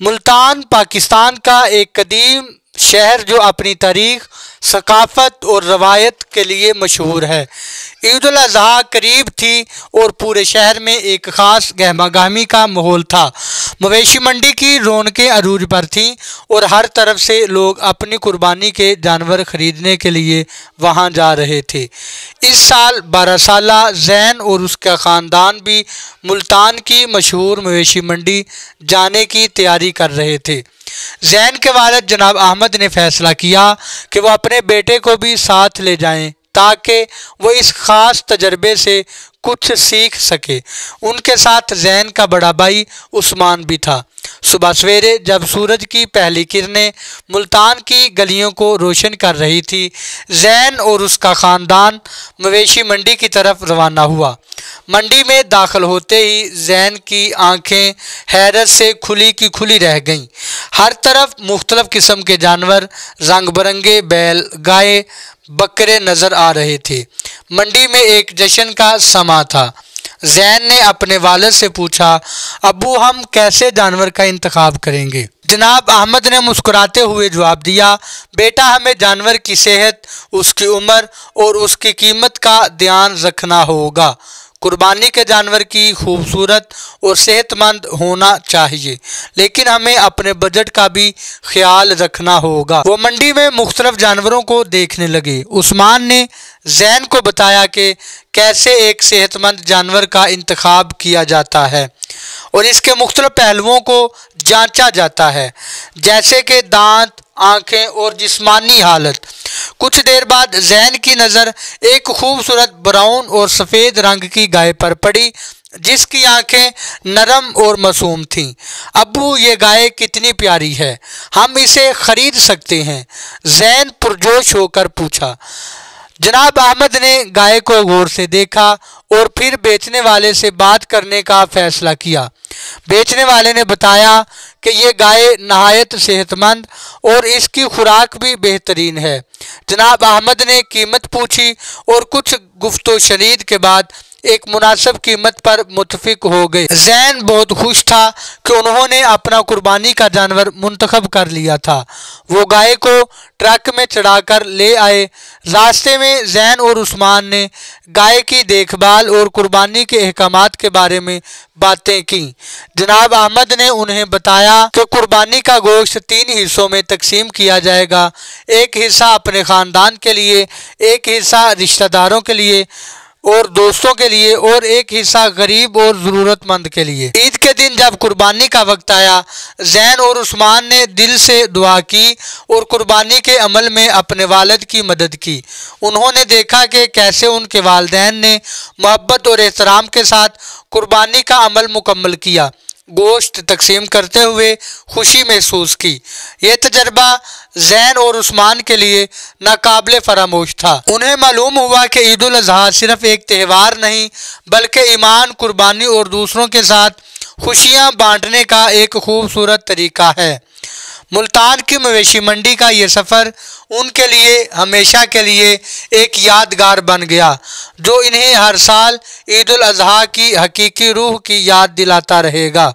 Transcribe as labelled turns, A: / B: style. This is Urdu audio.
A: ملتان پاکستان کا ایک قدیم شہر جو اپنی تاریخ، ثقافت اور روایت کے لیے مشہور ہے۔ عید الاضحیٰ قریب تھی اور پورے شہر میں ایک خاص گہما گہمی کا ماحول تھا۔ مویشی منڈی کی رونقیں عروج پر تھیں اور ہر طرف سے لوگ اپنی قربانی کے جانور خریدنے کے لیے وہاں جا رہے تھے۔ اس سال 12 سالہ زین اور اس کا خاندان بھی ملتان کی مشہور مویشی منڈی جانے کی تیاری کر رہے تھے۔ زین کے والد جناب احمد نے فیصلہ کیا کہ وہ اپنے بیٹے کو بھی ساتھ لے جائیں تاکہ وہ اس خاص تجربے سے کچھ سیکھ سکے۔ ان کے ساتھ زین کا بڑا بھائی عثمان بھی تھا۔ صبح سویرے جب سورج کی پہلی کرنیں ملتان کی گلیوں کو روشن کر رہی تھی، زین اور اس کا خاندان مویشی منڈی کی طرف روانہ ہوا۔ منڈی میں داخل ہوتے ہی زین کی آنکھیں حیرت سے کھلی کی کھلی رہ گئیں۔ ہر طرف مختلف قسم کے جانور، رنگ برنگے بیل، گائے، بکرے نظر آ رہے تھے۔ منڈی میں ایک جشن کا سماں تھا۔ زین نے اپنے والد سے پوچھا، ابو ہم کیسے جانور کا انتخاب کریں گے؟ جناب احمد نے مسکراتے ہوئے جواب دیا، بیٹا ہمیں جانور کی صحت، اس کی عمر اور اس کی قیمت کا دھیان رکھنا ہوگا۔ قربانی کے جانور کی خوبصورت اور صحت مند ہونا چاہیے، لیکن ہمیں اپنے بجٹ کا بھی خیال رکھنا ہوگا۔ وہ منڈی میں مختلف جانوروں کو دیکھنے لگے۔ عثمان نے زین کو بتایا کہ کیسے ایک صحت مند جانور کا انتخاب کیا جاتا ہے اور اس کے مختلف پہلوؤں کو جانچا جاتا ہے، جیسے کہ دانت، آنکھیں اور جسمانی حالت۔ کچھ دیر بعد زین کی نظر ایک خوبصورت براؤن اور سفید رنگ کی گائے پر پڑی جس کی آنکھیں نرم اور معصوم تھیں۔ ابو یہ گائے کتنی پیاری ہے، ہم اسے خرید سکتے ہیں؟ زین پرجوش ہو کر پوچھا۔ جناب احمد نے گائے کو غور سے دیکھا اور پھر بیچنے والے سے بات کرنے کا فیصلہ کیا۔ بیچنے والے نے بتایا کہ یہ گائے نہایت صحت مند اور اس کی خوراک بھی بہترین ہے۔ جناب احمد نے قیمت پوچھی اور کچھ گفت و شنید کے بعد ایک مناسب قیمت پر متفق ہو گئے۔ زین بہت خوش تھا کہ انہوں نے اپنا قربانی کا جانور منتخب کر لیا تھا۔ وہ گائے کو ٹرک میں چڑھا کر لے آئے۔ راستے میں زین اور عثمان نے گائے کی دیکھ بھال اور قربانی کے احکامات کے بارے میں باتیں کیں۔ جناب احمد نے انہیں بتایا کہ قربانی کا گوشت 3 حصوں میں تقسیم کیا جائے گا، ایک حصہ اپنے خاندان کے لیے، ایک حصہ رشتہ داروں کے لیے اور دوستوں کے لیے اور ایک حصہ غریب اور ضرورت مند کے لیے۔ عید کے دن جب قربانی کا وقت آیا، زین اور عثمان نے دل سے دعا کی اور قربانی کے عمل میں اپنے والد کی مدد کی۔ انہوں نے دیکھا کہ کیسے ان کے والدین نے محبت اور احترام کے ساتھ قربانی کا عمل مکمل کیا، گوشت تقسیم کرتے ہوئے خوشی محسوس کی۔ یہ تجربہ زین اور عثمان کے لیے ناقابل فراموش تھا۔ انہیں معلوم ہوا کہ عید الاضحیٰ صرف ایک تہوار نہیں بلکہ ایمان، قربانی اور دوسروں کے ساتھ خوشیاں بانٹنے کا ایک خوبصورت طریقہ ہے۔ ملتان کی مویشی منڈی کا یہ سفر ان کے لیے ہمیشہ کے لیے ایک یادگار بن گیا جو انہیں ہر سال عید الاضحیٰ کی حقیقی روح کی یاد دلاتا رہے گا۔